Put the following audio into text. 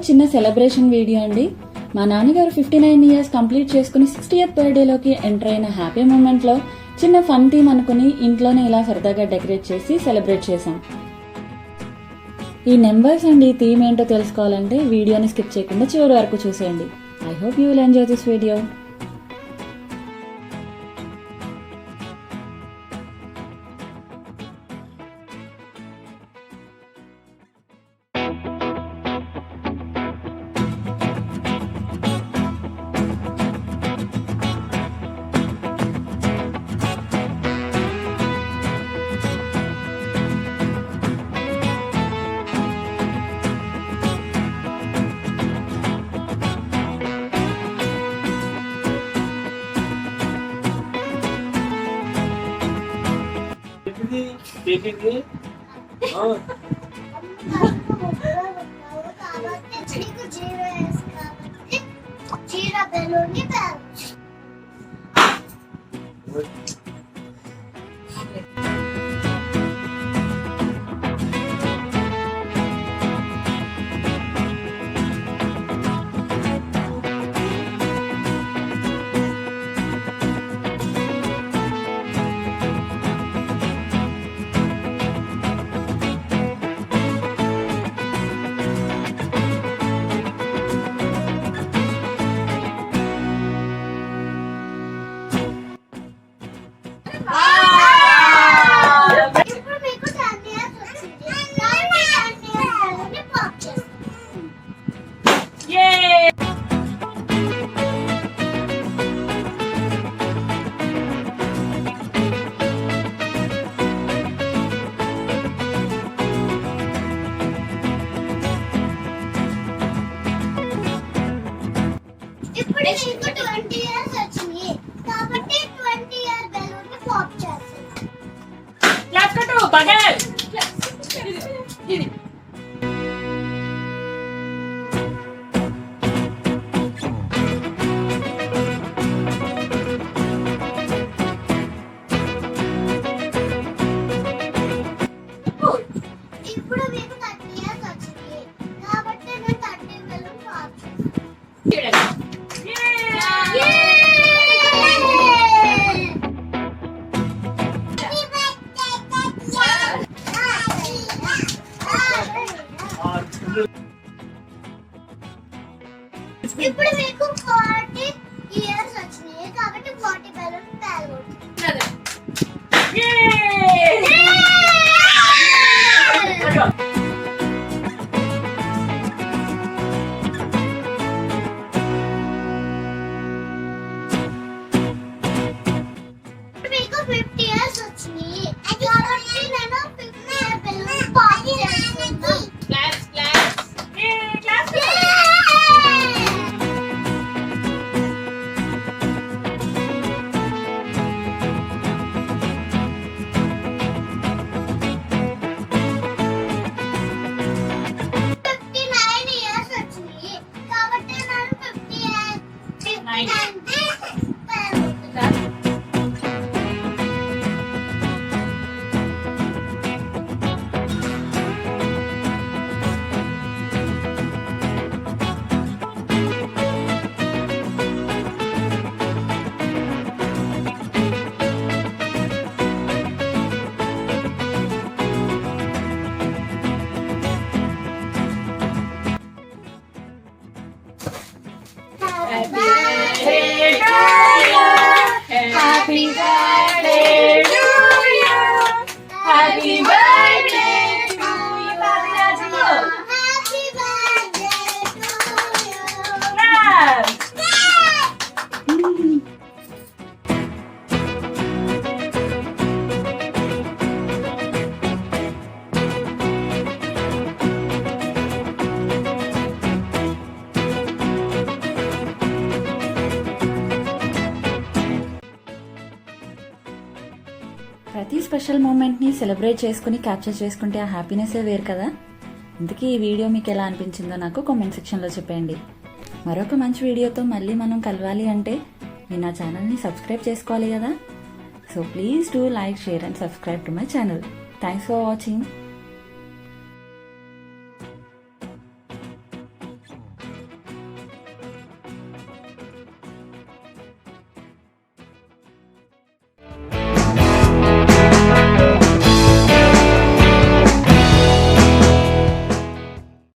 చిన్న celebration video అండి. మా నాన్నగారు 59 ఇయర్స్ కంప్లీట్ చేసుకుని 60th బర్త్డేలోకి ఎంటర్ అయిన హ్యాపీ మూమెంట్ లో చిన్న ఫన్ థీమ్ అనుకుని ఇంట్లోనే ఇలా సరదాగా డెకరేట్ చేసి సెలబ్రేట్ చేశాం. ఈ నెంబర్స్ అండ్ ఈ థీమ్ ఏంటో తెలుసుకోవాలంటే వీడియోని స్కిప్ చేయకుండా చివరి వరకు చూసేయండి. I hope you will enjoy this video. ఇప్పుడు నీకు 20 ఇయర్స్ వచ్చింది కాబట్టి 20 ఇయర్ బెలూన్ ని పాప్ చేస్తాను. క్లాస్ కొట్టు బగల్. ఇప్పుడు మీకు 30 ఇయర్స్ వచ్చింది కాబట్టి నేను 30 బెలూన్ పాప్ చేస్తాను. ఇప్పుడు మీకు 40 ఇయర్స్ వచ్చినాయి కాబట్టి 40 బెలూన్స్ పేలగొట్టు. మీకు 50 ఇయర్స్ వచ్చినాయి కాబట్టి నేను 50 ఇయర్ బెలూన్ పాప్ చేస్తాను. Class class class. Happy birthday to you. Happy birthday to you. Happy birthday to you. Clap. ప్రతి స్పెషల్ మూమెంట్ని సెలబ్రేట్ చేసుకుని క్యాప్చర్ చేసుకుంటే ఆ హ్యాపీనెస్సే వేరు కదా. ఇంతకీ ఈ వీడియో మీకు ఎలా అనిపించిందో నాకు కామెంట్ సెక్షన్లో చెప్పండి. మరొక మంచి వీడియోతో మళ్ళీ మనం కలవాలి అంటే మీరు నా ఛానల్ని సబ్స్క్రైబ్ చేసుకోవాలి కదా. So please do like, share and subscribe to my channel. Thanks for watching.